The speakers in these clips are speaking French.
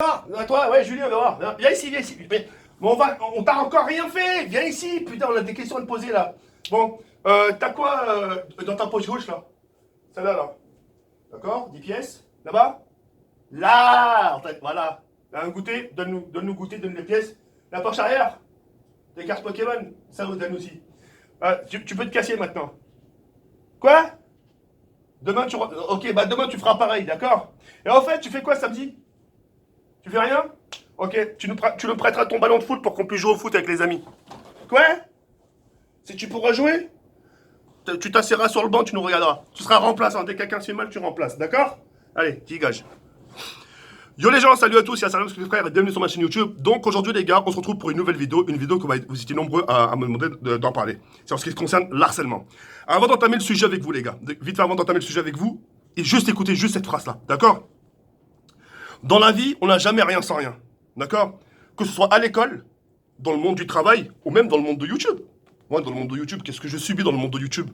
Ah, toi, ouais, Julien, viens voir. Viens ici, viens ici. Mais on t'a encore rien fait. Viens ici. Putain, on a des questions à te poser là. Bon, t'as quoi dans ta poche gauche là? Celle-là là. D'accord? 10 pièces. Là-bas? Là, en fait, voilà. Un goûter, donne-nous goûter, donne les pièces. La poche arrière. Des cartes Pokémon. Ça nous donne aussi. Tu peux te casser maintenant. Quoi? Demain Ok, bah demain tu feras pareil, d'accord? Et en fait, tu fais quoi samedi? Tu fais rien? Ok, tu nous prêteras ton ballon de foot pour qu'on puisse jouer au foot avec les amis. Quoi? Si tu pourras jouer, tu t'asseoiras sur le banc, tu nous regarderas. Tu seras remplaçant. Dès que quelqu'un se fait mal, tu remplaces, d'accord? Allez, dégage. Yo les gens, salut à tous, c'est Salam, mes frères, et bienvenue sur ma chaîne YouTube. Donc aujourd'hui les gars, on se retrouve pour une nouvelle vidéo que vous étiez nombreux à me demander d'en parler. C'est en ce qui concerne l'harcèlement. Avant d'entamer le sujet avec vous les gars, vite fait avant d'entamer le sujet avec vous, et juste écoutez juste cette phrase-là, d'accord? Dans la vie, on n'a jamais rien sans rien, d'accord? Que ce soit à l'école, dans le monde du travail, ou même dans le monde de YouTube. Moi, dans le monde de YouTube, qu'est-ce que je subis dans le monde de YouTube?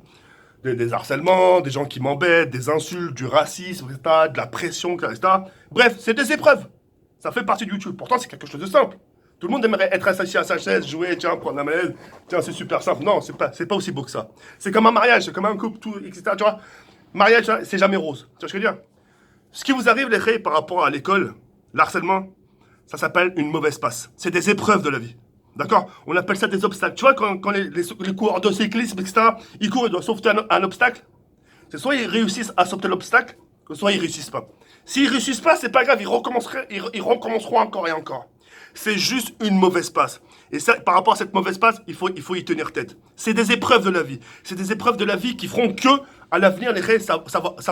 Des harcèlements, des gens qui m'embêtent, des insultes, du racisme, etc., de la pression, etc. Bref, c'est des épreuves. Ça fait partie de YouTube. Pourtant, c'est quelque chose de simple. Tout le monde aimerait être assis à sa chaise, jouer, tiens, prendre la manette, tiens, c'est super simple. Non, c'est pas aussi beau que ça. C'est comme un mariage, c'est comme un couple, tout, etc. Tu vois, mariage, c'est jamais rose. Tu vois ce que je veux dire? Ce qui vous arrive, les règles, par rapport à l'école, l'harcèlement, ça s'appelle une mauvaise passe. C'est des épreuves de la vie. D'accord? On appelle ça des obstacles. Tu vois, quand les coureurs de cyclisme, etc., ils courent, ils doivent sauter un obstacle. C'est soit ils réussissent à sauter l'obstacle, soit ils réussissent pas. S'ils réussissent pas, c'est pas grave, ils recommenceront encore et encore. C'est juste une mauvaise passe. Et ça, par rapport à cette mauvaise passe, il faut y tenir tête. C'est des épreuves de la vie. C'est des épreuves de la vie qui feront que, à l'avenir, les règles, ça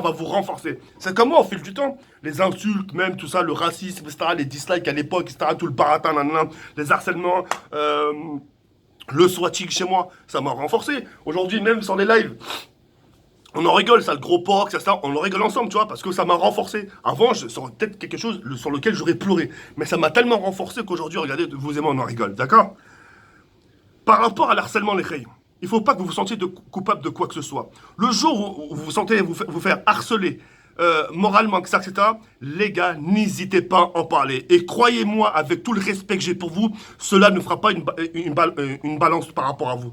va vous renforcer. C'est comme moi, au fil du temps, les insultes, même tout ça, le racisme, etc., les dislikes à l'époque, etc., tout le baratin, nanana, les harcèlements, le swatting chez moi, ça m'a renforcé. Aujourd'hui, même sur les lives, on en rigole, ça, le gros porc, ça, on en rigole ensemble, tu vois, parce que ça m'a renforcé. Avant, ça aurait peut-être quelque chose sur lequel j'aurais pleuré. Mais ça m'a tellement renforcé qu'aujourd'hui, regardez, vous et moi, on en rigole, d'accord? Par rapport à l'harcèlement, les filles, il ne faut pas que vous vous sentiez coupable de quoi que ce soit. Le jour où vous vous sentez vous faire harceler moralement, etc., les gars, n'hésitez pas à en parler. Et croyez-moi, avec tout le respect que j'ai pour vous, cela ne fera pas une balance par rapport à vous.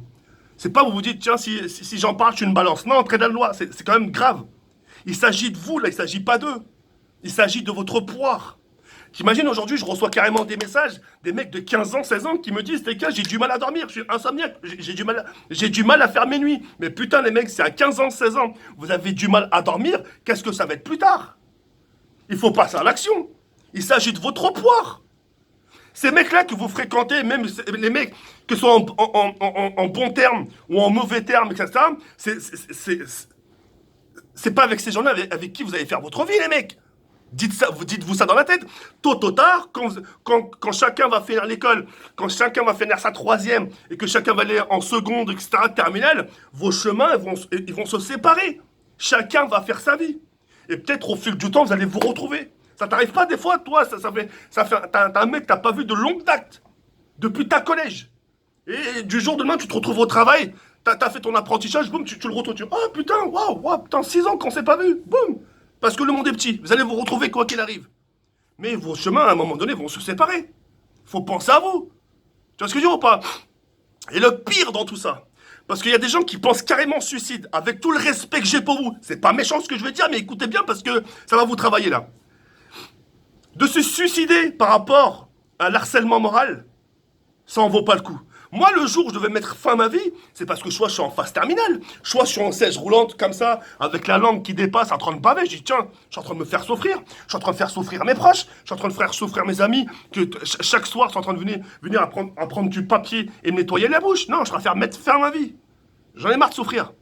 C'est pas vous vous dites, tiens, si j'en parle, je suis une balance. Non, très la loi, c'est quand même grave. Il s'agit de vous, là, il s'agit pas d'eux. Il s'agit de votre pouvoir. T'imagines, aujourd'hui, je reçois carrément des messages, des mecs de 15 ans, 16 ans qui me disent, les gars, j'ai du mal à dormir, je suis insomniaque, j'ai du mal à faire mes nuits. Mais putain, les mecs, c'est à 15 ans, 16 ans, vous avez du mal à dormir, qu'est-ce que ça va être plus tard? Il faut passer à l'action. Il s'agit de votre pouvoir. Ces mecs-là que vous fréquentez, même les mecs que ce soit en bon terme ou en mauvais terme, etc., c'est pas avec ces gens-là avec qui vous allez faire votre vie, les mecs. Dites-vous ça dans la tête. Tôt ou tard, quand chacun va finir l'école, quand chacun va finir sa troisième et que chacun va aller en seconde, etc., terminale, vos chemins ils vont se séparer. Chacun va faire sa vie. Et peut-être au fil du temps, vous allez vous retrouver. Ça t'arrive pas des fois, toi, t'as un mec que t'as pas vu de longue date, depuis ta collège. Et du jour au lendemain, tu te retrouves au travail, t'as fait ton apprentissage, boum, tu le retrouves. Oh putain, waouh, putain, 6 ans qu'on s'est pas vu, boum. Parce que le monde est petit, vous allez vous retrouver quoi qu'il arrive. Mais vos chemins, à un moment donné, vont se séparer. Faut penser à vous. Tu vois ce que je veux dire ou pas? Et le pire dans tout ça, parce qu'il y a des gens qui pensent carrément au suicide, avec tout le respect que j'ai pour vous. C'est pas méchant ce que je vais dire, mais écoutez bien parce que ça va vous travailler là. De se suicider par rapport à l'harcèlement moral, ça en vaut pas le coup. Moi, le jour où je devais mettre fin à ma vie, c'est parce que soit je suis en phase terminale, soit je suis en siège roulante comme ça, avec la langue qui dépasse, en train de baver. Je dis, tiens, je suis en train de me faire souffrir. Je suis en train de faire souffrir mes proches. Je suis en train de faire souffrir mes amis, que chaque soir, je suis en train de venir à prendre du papier et me nettoyer la bouche. Non, je préfère mettre fin à ma vie. J'en ai marre de souffrir.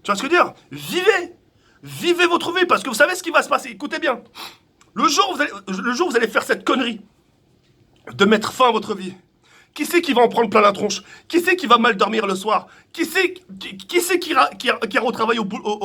Tu vois ce que je veux dire? Vivez. Vivez votre vie, parce que vous savez ce qui va se passer. Écoutez bien. Le jour où vous allez faire cette connerie de mettre fin à votre vie, qui c'est qui va en prendre plein la tronche? Qui c'est qui va mal dormir le soir? Qui c'est qui ira au travail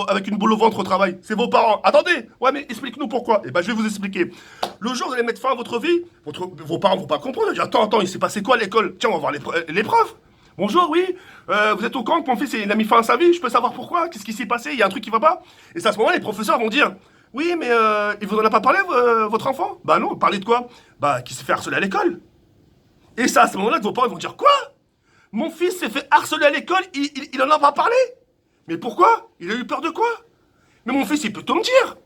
avec une boule au ventre au travail? C'est vos parents. Attendez. Ouais, mais explique-nous pourquoi. Eh ben, je vais vous expliquer. Le jour où vous allez mettre fin à votre vie, vos parents vont pas comprendre. Ils vont dire, attends, il s'est passé quoi à l'école? Tiens, on va voir l'épreuve. Bonjour, oui. Vous êtes au camp que mon fils il a mis fin à sa vie. Je peux savoir pourquoi? Qu'est-ce qui s'est passé? Il y a un truc qui va pas? Et c'est à ce moment-là, les professeurs vont dire, Oui, mais il vous en a pas parlé, votre enfant? Bah non, parler de quoi? Bah, qui s'est fait harceler à l'école. Et ça, à ce moment-là, vos parents ils vont dire quoi? Mon fils s'est fait harceler à l'école, il en a pas parlé? Mais pourquoi? Il a eu peur de quoi? Mais mon fils, il peut tout me dire.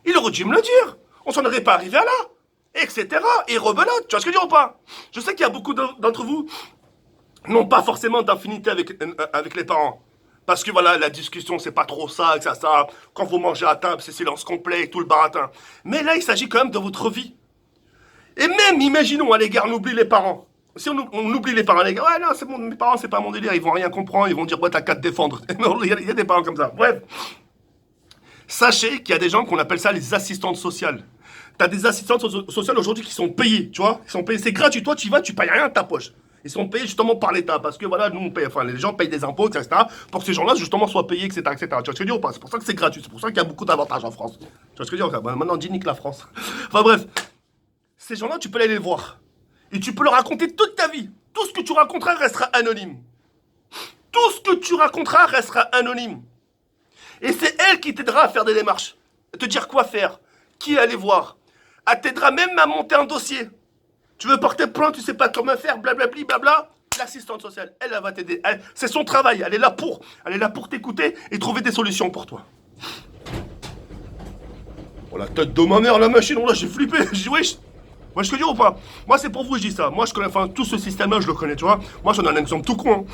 Il aurait dû me le dire. On s'en aurait pas arrivé à là. Etc. Et rebelote. Tu vois ce que je veux dire ou pas? Je sais qu'il y a beaucoup d'entre vous n'ont pas forcément d'affinité avec les parents. Parce que voilà, la discussion, c'est pas trop ça, que ça. Quand vous mangez à table, c'est silence complet et tout le baratin. Mais là, il s'agit quand même de votre vie. Et même, imaginons, à l'égard, on oublie les parents. Si on oublie les parents, les gars, ouais, non, c'est bon, mes parents, c'est pas mon délire, ils vont rien comprendre, ils vont dire, ouais, t'as qu'à te défendre. Il y a des parents comme ça. Bref, sachez qu'il y a des gens qu'on appelle ça les assistantes sociales. T'as des assistantes sociales aujourd'hui qui sont payées, tu vois, ils sont payés, c'est gratuit, toi tu y vas, tu payes rien de ta poche. Ils sont payés justement par l'État, parce que voilà, nous on paye, enfin les gens payent des impôts, etc. pour que ces gens-là justement soient payés, etc. etc. Tu vois ce que je veux dire ou pas? C'est pour ça que c'est gratuit, c'est pour ça qu'il y a beaucoup d'avantages en France. Tu vois ce que je veux dire? Maintenant on dit nique la France. Enfin bref, ces gens-là, tu peux aller les voir. Et tu peux leur raconter toute ta vie. Tout ce que tu raconteras restera anonyme. Tout ce que tu raconteras restera anonyme. Et c'est elle qui t'aidera à faire des démarches. À te dire quoi faire, qui aller voir. Elle t'aidera même à monter un dossier. Tu veux porter plainte, tu sais pas comment faire, blablabli, blabla. L'assistante sociale, elle va t'aider. C'est son travail, elle est là pour t'écouter et trouver des solutions pour toi. Oh la tête de ma mère, la machine, oh là j'ai flippé, j'ai dit wesh. Moi, je te dis ou pas? Moi, c'est pour vous, je dis ça. Moi, je connais, enfin, tout ce système-là, je le connais, tu vois. Moi, j'en ai un exemple tout con.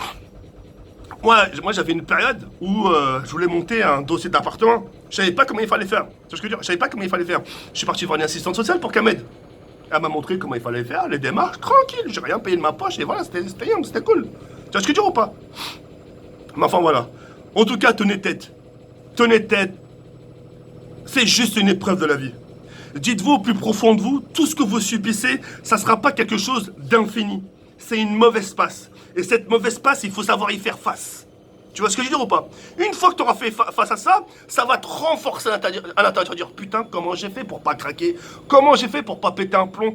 Moi, j'avais une période où je voulais monter un dossier d'appartement. Je savais pas comment il fallait faire. Tu vois ce que je veux dire? Je savais pas comment il fallait faire. Je suis parti voir une assistante sociale pour qu'elle m'aide. Elle m'a montré comment il fallait faire, les démarches, tranquille. J'ai rien payé de ma poche et voilà, c'était cool. Tu vois ce que je veux dire ou pas? Mais enfin, voilà. En tout cas, tenez tête. Tenez tête. C'est juste une épreuve de la vie. Dites-vous au plus profond de vous, tout ce que vous subissez, ça ne sera pas quelque chose d'infini. C'est une mauvaise passe. Et cette mauvaise passe, il faut savoir y faire face. Tu vois ce que je veux dire ou pas? Une fois que tu auras fait face à ça, ça va te renforcer à l'intérieur. Tu vas dire, putain, comment j'ai fait pour pas craquer? Comment j'ai fait pour pas péter un plomb?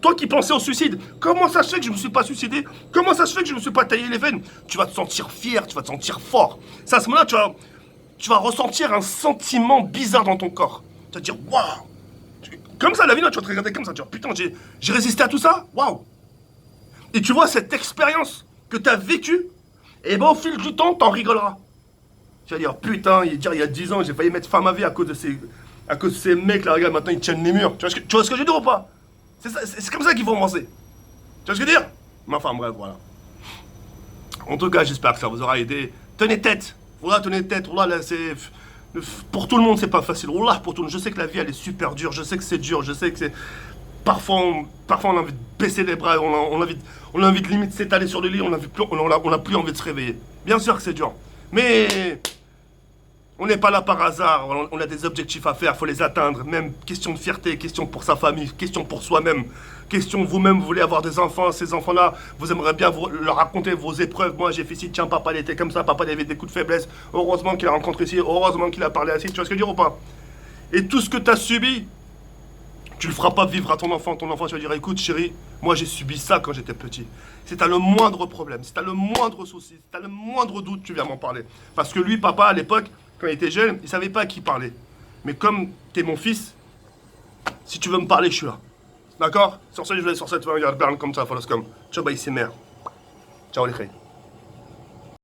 Toi qui pensais au suicide, comment ça se fait que je me suis pas suicidé? Comment ça se fait que je me suis pas taillé les veines? Tu vas te sentir fier, tu vas te sentir fort. C'est à ce moment-là, tu vas ressentir un sentiment bizarre dans ton corps. Tu vas te dire, waouh! Comme ça, la vie, là, tu vas te regarder comme ça, tu vas dire, putain, j'ai résisté à tout ça? Waouh! Et tu vois, cette expérience que tu as vécue, et ben au fil du temps, t'en rigoleras. Tu vas dire, putain, il y a 10 ans, j'ai failli mettre fin à ma vie à cause de ces mecs là, regarde, maintenant ils tiennent les murs. Tu vois ce que je veux dire ou pas? C'est comme ça qu'ils vont avancer. Tu vois ce que je veux dire? Mais enfin, bref, voilà. En tout cas, j'espère que ça vous aura aidé. Tenez tête. Voilà, tenez tête. Voilà, là, c'est... Pour tout le monde, c'est pas facile. Wallah, pour tout le monde. Je sais que la vie, elle est super dure. Je sais que c'est dur. Je sais que c'est... Parfois, on a envie de baisser les bras. On a envie de limite s'étaler sur le lit. On a plus envie de se réveiller. Bien sûr que c'est dur. Mais... On n'est pas là par hasard, on a des objectifs à faire, faut les atteindre. Même question de fierté, question pour sa famille, question pour soi-même. Question vous-même, vous voulez avoir des enfants, ces enfants-là, vous aimeriez bien leur raconter vos épreuves. Moi j'ai fait ci, tiens, papa il était comme ça, papa il avait des coups de faiblesse. Heureusement qu'il a rencontré ici, heureusement qu'il a parlé assis, tu vois ce que je veux dire ou pas? Et tout ce que tu as subi, tu le feras pas vivre à ton enfant. Ton enfant, tu vas dire, écoute chérie, moi j'ai subi ça quand j'étais petit. Si t'as le moindre problème, si t'as le moindre souci, si t'as le moindre doute, tu viens m'en parler. Parce que lui, papa, à l'époque, quand il était jeune, il savait pas à qui parler. Mais comme t'es mon fils, si tu veux me parler, je suis là. D'accord? Sur ce, je vais sur cette regarde comme ça, follow comme. Ciao, bye, c'est mère. Ciao les filles.